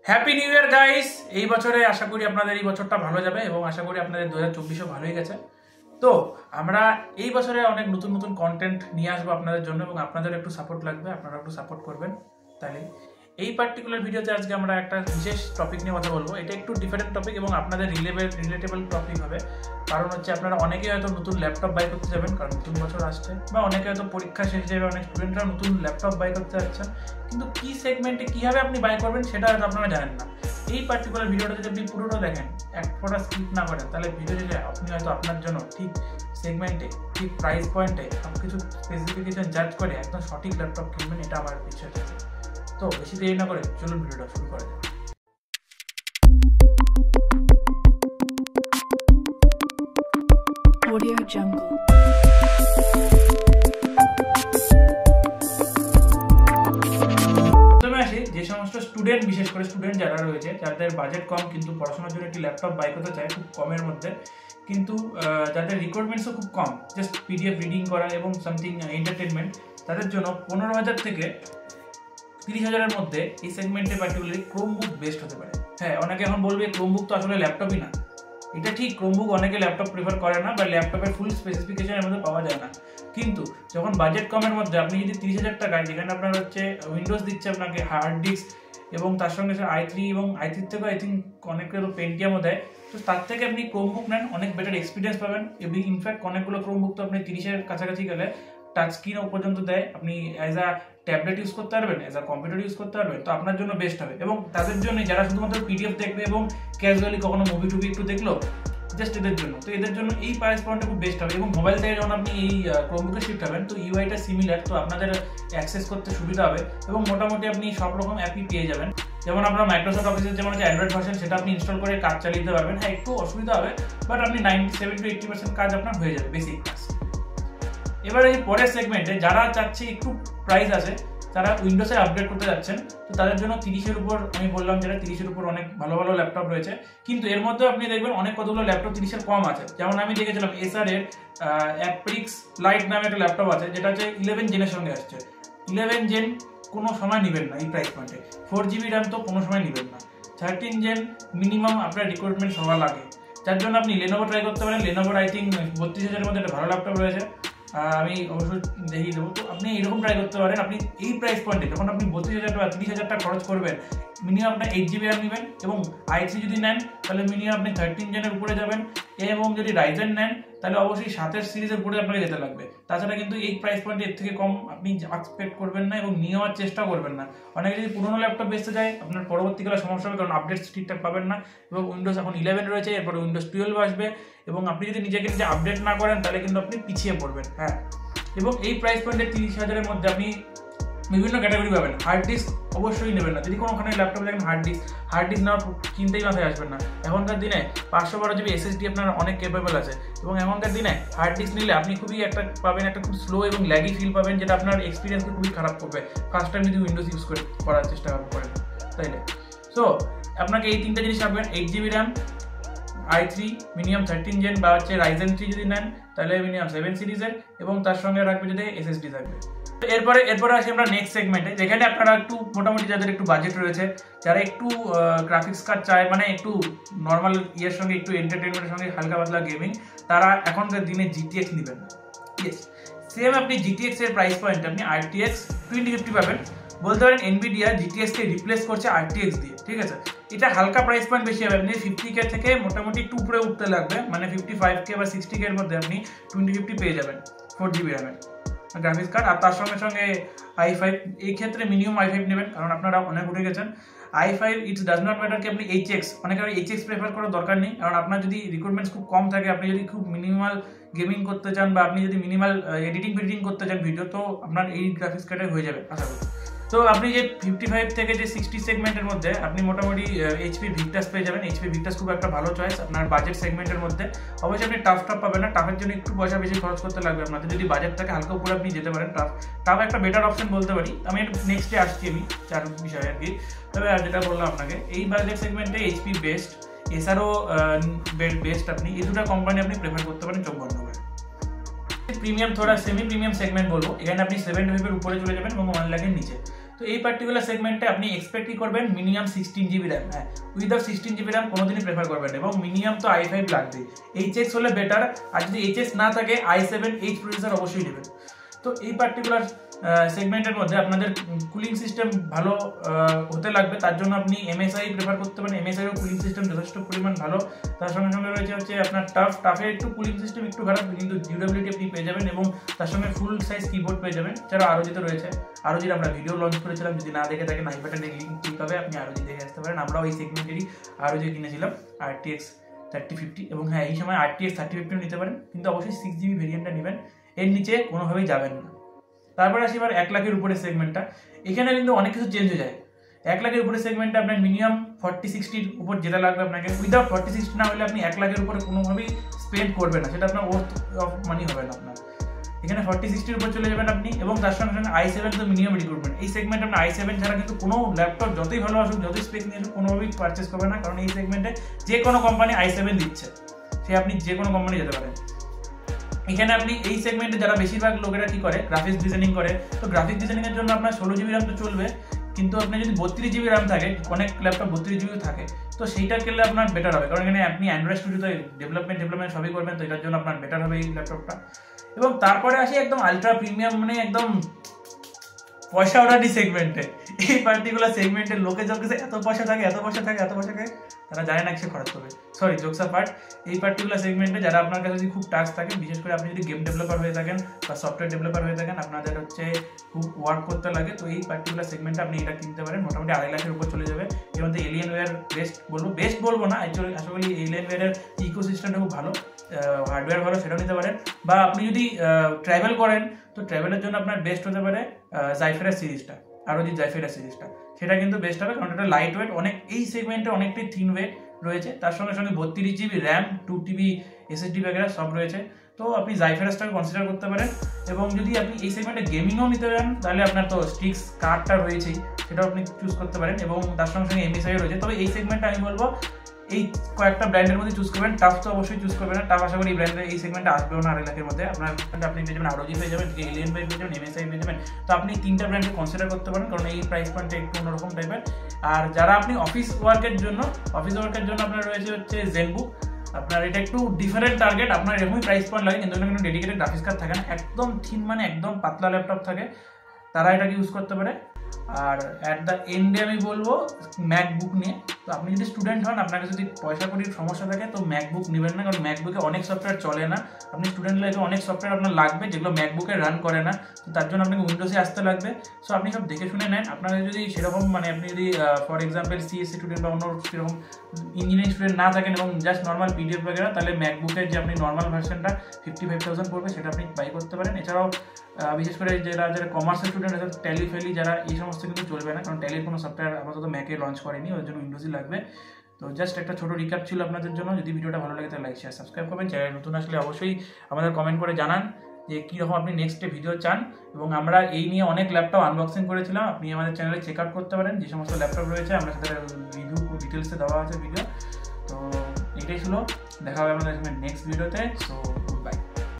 Happy new year guys. এই বছরে আশা করি আপনাদের এই বছরটা ভালো যাবে এবং আশা করি আপনাদের 2024ও ভালোই গেছে। তো আমরা এই বছরে অনেক নতুন নতুন কন্টেন্ট নিয়ে আসবো আপনাদের জন্য এবং আপনাদের একটু সাপোর্ট লাগবে, আপনারা একটু সাপোর্ট করবেন। তাহলে এই পার্টিকুলার ভিডিওতে আজকে আমরা একটা বিশেষ টপিক নিয়ে কথা বলবো। এটা একটু ডিফারেন্ট টপিক এবং আপনাদের রিলেটেবল টপিক হবে। কারণ হচ্ছে আপনারা অনেকেই হয়তো নতুন ল্যাপটপ বাই করতে যাবেন, কারণ নতুন বছর আসছে, বা অনেকে হয়তো পরীক্ষা শেষ যাবে, অনেক স্টুডেন্টরা নতুন ল্যাপটপ বাই করতে যাচ্ছেন, কিন্তু কি সেগমেন্টে কীভাবে আপনি বাই করবেন সেটা হয়তো আপনারা জানেন না। এই পার্টিকুলার ভিডিওটা যদি আপনি পুরোটা দেখেন, এক ফোটা স্কিপ না করেন, তাহলে ভিডিও যদি আপনি হয়তো আপনার জন্য ঠিক সেগমেন্টে, ঠিক প্রাইস পয়েন্টে সব কিছু স্পেসিফিকেশন জাজ করে একদম সঠিক ল্যাপটপ কিনবেন, এটা আমার বিশ্বাস আছে। তো বেশি দেরি না করে চলুন ভিডিওটা শুরু করা যাক। Audio Jungle. যে সমস্ত স্টুডেন্ট, বিশেষ করে স্টুডেন্ট যারা রয়েছে, যাদের বাজেট কম কিন্তু পড়াশোনার জন্য একটি ল্যাপটপ বাই করতে চায় খুব কমের মধ্যে, কিন্তু যাদের রিকোয়ারমেন্টসও খুব কম, জাস্ট পিডিএফ রিডিং করা এবং সামথিং এন্টারটেনমেন্ট, তাদের জন্য 15,000 থেকে 30,000-এর মধ্যে এই সেগমেন্টে পার্টিকুলারলি ক্রোমবুক বেস্ট হতে পারে। হ্যাঁ, অনেকে এখন বলবে ক্রোমবুক তো আসলে ল্যাপটপই না। এটা ঠিক, ক্রোমবুক অনেকে ল্যাপটপ প্রেফার করে না বা ল্যাপটপের ফুল স্পেসিফিকেশনের মধ্যে পাওয়া যায় না। কিন্তু যখন বাজেট কমের মধ্যে আপনি যদি 30,000 টাকায়, যেখানে আপনার হচ্ছে উইন্ডোজ দিচ্ছে আপনাকে, হার্ড ডিস্ক এবং তার সঙ্গে i3 এবং i3 থেকেও আই থিঙ্ক অনেকে পেন্টিয়ামও দেয়, তো তার থেকে আপনি ক্রোমবুক নেন, অনেক বেটার এক্সপিরিয়েন্স পাবেন। এবং ইনফ্যাক্ট অনেকগুলো ক্রোমবুক তো আপনি 30,000 কাছাকাছি গেলে টাচ স্ক্রিনও পর্যন্ত দেয়, আপনি অ্যাজ আ ট্যাবলেট ইউজ করতে পারবেন, অ্যাজ আ কম্পিউটার ইউজ করতে পারবেন, তো আপনার জন্য বেস্ট হবে। এবং তাদের জন্য যারা শুধুমাত্র পিডিএফ দেখবে এবং ক্যাজুয়ালি কখনো মুভি টুভি একটু দেখলো, জাস্ট এদের জন্য, তো এদের জন্য এই প্রাইস পয়েন্টটা খুব বেস্ট হবে। এবং মোবাইল থেকে যখন আপনি এই ক্রোমবুকে শিফট হবেন, তো ইউআইটা সিমিলার, তো আপনাদের অ্যাক্সেস করতে সুবিধা হবে এবং মোটামুটি আপনি সব রকম অ্যাপই পেয়ে যাবেন। যেমন আপনার মাইক্রোসফট অফিসের যেমন হচ্ছে অ্যান্ড্রয়েড ভার্সন, সেটা আপনি ইনস্টল করে কাজ চালিয়ে দিতে পারবেন। হ্যাঁ, একটু অসুবিধা হবে, বাট আপনি 97-80% কাজ আপনার হয়ে যাবে, বেসিক কাজ। এবার এই পরের সেগমেন্টে যারা চাচ্ছে একটু প্রাইস আছে, তারা উইন্ডোজে আপডেট করতে যাচ্ছেন, তো তাদের জন্য 30-এর উপর, আমি বললাম যেটা 30-এর উপর অনেক ভালো ভালো ল্যাপটপ রয়েছে। কিন্তু এর মধ্যে আপনি দেখবেন অনেক কতগুলো ল্যাপটপ 30-এর কম আছে। যেমন আমি দেখেছিলাম এসারের অ্যাপ্রিক্স লাইট নামে একটা ল্যাপটপ আছে, যেটা হচ্ছে 11 জেনের সঙ্গে আসছে। 11 জেন কোনো সময় নেবেন না এই প্রাইস পয়েন্টে, 4GB র্যাম তো কোনো সময় নেবেন না। 13 জেন মিনিমাম আপনার রিকোয়ারমেন্ট সবার লাগে, যার জন্য আপনি লেনোভো ট্রাই করতে পারেন। লেনোভোর আই থিঙ্ক 32,000-এর মধ্যে একটা ভালো ল্যাপটপ রয়েছে, আমি অবশ্যই দেখিয়ে দেবো। তো আপনি এইরকম ট্রাই করতে পারেন। আপনি এই প্রাইস পয়েন্টে যখন আপনি 32,000 বা 30,000 টাকা খরচ করবেন, মিনিমাম আপনার 8GB র্যাম নেবেন এবং i3 যদি নেন তাহলে মিনিমাম আপনি 13 জেনের উপরে যাবেন, এবং যদি রাইজেন নেন তাহলে অবশ্যই 7-এর সিরিজের উপরে আপনাকে যেতে লাগবে। তাছাড়া কিন্তু এই প্রাইস পয়েন্টে এর থেকে কম আপনি এক্সপেক্ট করবেন না এবং নিয়ে যাওয়ার চেষ্টাও করবেন না। অনেকে যদি পুরোনো ল্যাপটপ বেচতে যায়, আপনার পরবর্তীকালে সমস্যা হবে, কারণ আপডেটস ঠিকঠাক পাবেন না। এবং উইন্ডোজ এখন 11 রয়েছে, এরপরে উইন্ডোজ 12 আসবে, এবং আপনি যদি নিজেকে নিজে আপডেট না করেন তাহলে কিন্তু আপনি পিছিয়ে পড়বেন। হ্যাঁ, এবং এই প্রাইস পয়েন্টে 30,000-এর মধ্যে আপনি বিভিন্ন ক্যাটাগরি পাবেন। হার্ড ডিস্ক অবশ্যই নেবেন না, যদি কোনোখানে ল্যাপটপ দেখেন হার্ড ডিস্ক নেওয়ার চিন্তাই মাথায় আসবেন না। এখনকার দিনে 512GB SSD আপনার অনেক কেপেবল আছে, এবং এখনকার দিনে হার্ড ডিস্ক নিলে আপনি খুবই একটা পাবেন, একটা খুব স্লো এবং ল্যাগি ফিল পাবেন, যেটা আপনার এক্সপিরিয়েন্সকে খুবই খারাপ করবে ফার্স্ট টাইম যদি উইন্ডোজ ইউজ করার চেষ্টা করেন, তাইলে। সো আপনাকে এই তিনটা জিনিস রাখবেন: 8GB RAM, i3 minimum 13 gen বা হচ্ছে রাইজেন 3 যদি নেন তাহলে মিনিমাম 7 সিরিজের, এবং তার সঙ্গে রাখবে যদি SSD থাকবে। এরপরে আসি আমরা নেক্সট সেগমেন্টে, যেখানে আপনারা একটু মোটামুটি যাদের একটু বাজেট রয়েছে, যারা একটু গ্রাফিক্স কার্ড চায়, মানে একটু নর্মাল ইয়ের সঙ্গে একটু এন্টারটেনমেন্টের সঙ্গে হালকা পাতলা গেমিং, তারা এখনকার দিনে GTX নেবেন না। ইয়েস, সেম আপনি GTX এর প্রাইস পয়েন্ট আপনি RTX 2050 পাবেন। বলতে পারেন NVIDIA GTX কে রিপ্লেস করছে RTX দিয়ে, ঠিক আছে। এটা হালকা প্রাইস পয়েন্ট বেশি হবে, আপনি 50K থেকে মোটামুটি 2 উপরে উঠতে লাগবে, মানে 55K বা 60K এর মধ্যে আপনি 2050 পেয়ে যাবেন 4GB র্যামের গ্রাফিক্স কার্ড। আর তার সঙ্গে সঙ্গে i5, এই ক্ষেত্রে মিনিমাম i5 নেবেন, কারণ আপনারা অনেক উঠে গেছেন। i5 it's does not matter কি আপনি HX, অনেকে HX প্রেফার করার দরকার নেই, কারণ আপনার যদি রিকোয়ারমেন্টস খুব কম থাকে, আপনি যদি খুব মিনিমাল গেমিং করতে চান বা আপনি যদি মিনিমাল এডিটিং করতে চান ভিডিও, তো আপনার এই গ্রাফিক্স কার্ডে হয়ে যাবে আশা করি। তো আপনি যে 55 থেকে যে 60 সেগমেন্টের মধ্যে আপনি মোটামুটি HP Victus পেয়ে যাবেন। HP Victus খুব একটা ভালো চয়েস আপনার বাজেট সেগমেন্টের মধ্যে। অবশ্যই আপনি টাফ পাবেন না, টাফের জন্য একটু পয়সা বেশি খরচ করতে লাগবে আপনাদের। যদি বাজেটটাকে হালকা উপরে আপনি যেতে পারেন, টাফ একটা বেটার অপশন বলতে পারি। আমি নেক্সটে আসছি আমি 4 বিষয়ে আর কি। তবে যেটা বললাম আপনাকে, এই বাজেট সেগমেন্টে HP বেস্ট, এছাড়াও বেস্ট, আপনি এই দুটো কোম্পানি আপনি প্রেফার করতে পারেন চোখ বন্ধ করে। প্রিমিয়াম, থোড়া সেমি প্রিমিয়াম সেগমেন্ট বলবো, এখানে আপনি 7 এর উপরে চলে যাবেন এবং 1 লাখের নিচে। তো তো এই পার্টিকুলার সেগমেন্টে আপনি এক্সপেক্ট কি করবেন মিনিমাম 16GB র্যাম। হ্যাঁ, উইদাউট 16GB র্যাম কোনোদিনই প্রেফার করবেন এবং মিনিমাম তো i5 লাগবে। HX হলে বেটার, আর যদি HX না থাকে i7H প্রসেসর অবশ্যই নেবেন। তো এই পার্টিকুলার সেগমেন্টের মধ্যে আপনাদের কুলিং সিস্টেম ভালো হতে লাগবে, তার জন্য আপনি MSI প্রেফার করতে পারেন। MSI এর কুলিং সিস্টেম যথেষ্ট পরিমাণ ভালো। তার সঙ্গে সঙ্গে রয়েছে হচ্ছে আপনার টাফের একটু কুলিং সিস্টেম একটু খারাপ, কিন্তু ডিউরেবিলিটি আপনি পেয়ে যাবেন এবং তার সঙ্গে ফুল সাইজ কিবোর্ড পেয়ে যাবেন। এছাড়া ROG রয়েছে, ROG আমরা ভিডিও লঞ্চ করেছিলাম, যদি না দেখে থাকেন আই বাটনে লিঙ্ক ক্লিক হবে, আপনি ROG দেখে আসতে পারেন। আমরাও এই সেগমেন্টেরই ROG কিনেছিলাম RTX 3050, এবং হ্যাঁ এই সময় RTX 3050 নিতে পারেন, কিন্তু অবশ্যই 6GB ভেরিয়েন্টটা নেবেন, এর নিচে কোনোভাবেই যাবেন না। তারপরে আসি এবার 1 লাখের উপরে সেগমেন্টটা। এখানে কিন্তু অনেক কিছু চেঞ্জ হয়ে যায়। 1 লাখের উপরে সেগমেন্টে আপনার মিনিমাম 40-60 উপর যেটা লাগবে আপনাকে, উইদাউট 40-60 না হলে আপনি 1 লাখের উপরে কোনোভাবেই স্পেন্ড করবেন না, সেটা আপনার ওর্থ অফ মানি হবে না আপনার। এখানে 40-60 উপর চলে যাবেন আপনি, এবং তার সঙ্গে সঙ্গে i7 তো মিনিমাম রিক্রুটমেন্ট। এই সেগমেন্টে আপনার i7 ছাড়া কিন্তু কোনো ল্যাপটপ যতই ভালো আসুক, যতই স্পেক নিয়ে আসুক, কোনোভাবেই পারচেস করবে না, কারণ এই সেগমেন্টে যে কোনো কোম্পানি i7 দিচ্ছে, সে আপনি যে কোনো কোম্পানি যেতে পারেন। এখানে আপনি এই সেগমেন্টে যারা বেশিরভাগ লোকেরা কি করে, গ্রাফিক্স ডিজাইনিং করে, তো গ্রাফিক্স ডিজাইনিং এর জন্য আপনার 16GB র্যাম তো চলবে, কিন্তু আপনি যদি 32GB র্যাম থাকে, অনেক ল্যাপটপ 32GB থাকে, তো সেইটা কিনলে আপনার বেটার হবে, কারণ এখানে আপনি অ্যান্ড্রয়েড স্টুডিওতে ডেভেলপমেন্ট সবই করবেন, তো এটার জন্য আপনার বেটার হবে এই ল্যাপটপটা। এবং তারপরে আসি একদম আলট্রা প্রিমিয়াম, মানে একদম পয়সা ওঠানি সেগমেন্টে। এই পার্টিকুলার সেগমেন্টের লোকে যখন এত পয়সা থাকে, তারা জানে না সে খরচ করবে। সরি, জোকস অ্যাপার্ট, এই পার্টিকুলার সেগমেন্টে যারা আপনার কাছে যদি খুব টাস্ক থাকে, বিশেষ করে আপনি যদি গেম ডেভেলপার হয়ে থাকেন বা সফটওয়্যার ডেভেলপার হয়ে থাকেন, আপনাদের হচ্ছে খুব ওয়ার্ক করতে লাগে, তো এই পার্টিকুলার সেগমেন্টে আপনি এটা কিনতে পারেন। মোটামুটি 2.5 লাখের উপর চলে যাবে। এর মধ্যে এলিয়েনওয়্যার বেস্ট বলবো না, আশা করি এলিয়েনওয়্যারের ইকোসিস্টেমটা খুব ভালো, হার্ডওয়্যার ভালো, সেটাও নিতে পারেন। বা আপনি যদি ট্রাভেল করেন, তো ট্রাভেলের জন্য আপনার বেস্ট হতে পারে জাইফেরাস সিরিজটা, ROG জাইফেরাস সিরিজটা, সেটা কিন্তু বেস্ট হবে, কারণ এটা লাইট ওয়েট, অনেক এই সেগমেন্টে অনেকটাই থিন ওয়েট রয়েছে, তার সঙ্গে সঙ্গে 32GB র্যাম, 2TB SSD ব্যাগেরা সব রয়েছে, তো আপনি জাইফেরাসটাকে কনসিডার করতে পারেন। এবং যদি আপনি এই সেগমেন্টে গেমিংও নিতে চান, তাহলে আপনার তো স্টিক্স কার্ডটা রয়েছেই, সেটাও আপনি চুজ করতে পারেন, এবং তার সঙ্গে সঙ্গে MSI রয়েছে। তবে এই সেগমেন্টে আমি বলবো এই কয়েকটা ব্র্যান্ডের মধ্যে চুজ করবেন, টাফ তো অবশ্যই চুজ করবেন না, টাফ আশা করি এই ব্র্যান্ডের এই সেগমেন্টে আসবেও না 2.5 লাখের মধ্যে। আপনি পেয়ে যাবেন ROG পেয়ে যাবেন, এলিয়েনওয়্যার পেয়ে যাবেন, MSI পেয়ে যাবেন, তো আপনি 3টা ব্র্যান্ডকে কনসিডার করতে পারেন, কারণ এই প্রাইস পয়েন্টটা একটু অন্যরকম টাইপের। আর যারা আপনি অফিস ওয়ার্কের জন্য আপনার রয়েছে হচ্ছে জেনবুক। আপনার এটা একটু ডিফারেন্ট টার্গেট, আপনার এরকমই প্রাইস পয়েন্ট লাগে, কিন্তু কোনো ডেডিকেটেড গ্রাফিক্স কার্ড থাকে না, একদম থিন, মানে একদম পাতলা ল্যাপটপ থাকে, তারা এটাকে ইউজ করতে পারে। আর অ্যাট দ্য এন্ডে আমি বলবো ম্যাকবুক নিয়ে, তো আপনি যদি স্টুডেন্ট হন, আপনার কাছে যদি পয়সা কড়ির সমস্যা থাকে, তো ম্যাকবুক নেবেন না, কারণ ম্যাকবুকে অনেক সফটওয়্যার চলে না। আপনি স্টুডেন্ট লাইফে অনেক সফটওয়্যার আপনার লাগবে যেগুলো ম্যাকবুকে রান করে না, তো তার জন্য আপনাকে উইন্ডোজে আসতে লাগবে। সো আপনি সব দেখে শুনে নেন। আপনাদের যদি সেরকম, মানে আপনি যদি ফর এক্সাম্পল CSC স্টুডেন্ট বা অন্য সেরকম ইঞ্জিনিয়ারিং স্টুডেন্ট না থাকেন এবং জাস্ট নর্মাল PDF বগেরা, তাহলে ম্যাকবুকের যে আপনি নর্মাল ভার্সনটা 55,000 পড়বে, সেটা আপনি বাই করতে পারেন। এছাড়াও বিশেষ করে যারা কমার্সের স্টুডেন্ট আছে, ট্যালি যারা, এই সমস্ত কিন্তু চলবে না, কারণ ট্যালির কোনো সফটওয়্যার আপাতত ম্যাকে লঞ্চ করেনি, ওর জন্য উইন্ডোজই লাগবে। তো জাস্ট একটা ছোটো রিক্যাপ ছিল আপনাদের জন্য। যদি ভিডিওটা ভালো লাগে তাহলে লাইক, শেয়ার, সাবস্ক্রাইব করবেন। চ্যানেল নতুন আসলে অবশ্যই আমাদের কমেন্ট করে জানান যে কীরকম আপনি নেক্সটে ভিডিও চান, এবং আমরা এই নিয়ে অনেক ল্যাপটপ আনবক্সিং করেছিলাম, আপনি আমাদের চ্যানেলে চেক আউট করতে পারেন, যে সমস্ত ল্যাপটপ রয়েছে আমরা সেটা রিভিউ ডিটেলসে দেওয়া আছে ভিডিও। তো এটাই ছিল, দেখা হবে আমাদের নেক্সট ভিডিওতে। সো